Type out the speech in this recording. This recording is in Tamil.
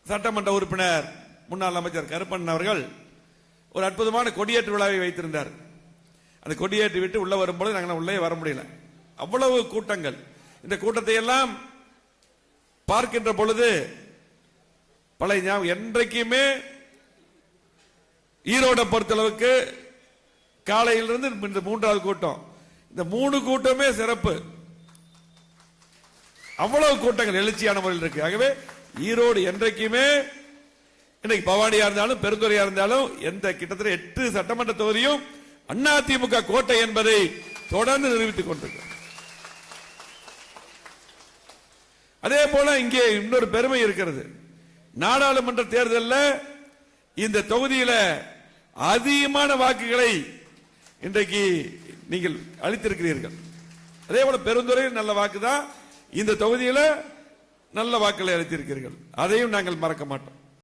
சட்டமன்ற உறுப்பினர் முன்னாள் அமைச்சர் கருப்பண்ணன் அவர்கள் ஒரு அற்புதமான கொடியேற்று விழாவை வைத்திருந்தார். அந்த கொடியேற்றி விட்டு உள்ள வரும்போது நாங்கள் உள்ளே வர முடியல, அவ்வளவு கூட்டங்கள். இந்த கூட்டத்தை எல்லாம் பார்க்கின்ற பொழுது பழைய என்றைக்குமே ஈரோட பொறுத்தளவுக்கு காலையிலிருந்து இந்த மூன்றாவது கூட்டம், இந்த 3 கூட்டமே சிறப்பு. அவ்வளவு கூட்டங்கள் எழுச்சியான முறையில் இருக்கு. ஆகவே ஈரோடு என்றைக்குமே இன்னைக்கு பவானியா இருந்தாலும் பெருந்துறையா இருந்தாலும் எந்த கிட்டத்தட்ட 8 சட்டமன்ற தொகுதியும் அதிமுக கோட்டை என்பதை தொடர்ந்து நிரூபித்துக் கொண்டிருக்கிறது. அதே போல இங்கே இன்னொரு பெருமை இருக்கிறது. நாடாளுமன்ற தேர்தலில் இந்த தொகுதியில அதிகமான வாக்குகளை இன்றைக்கு நீங்கள் அளித்திருக்கிறீர்கள். அதே போல பெருந்துறையில் நல்ல வாக்கு தான், இந்த தொகுதியில் நல்ல வாக்குகளை அளித்திருக்கிறீர்கள். அதையும் நாங்கள் மறக்க மாட்டோம்.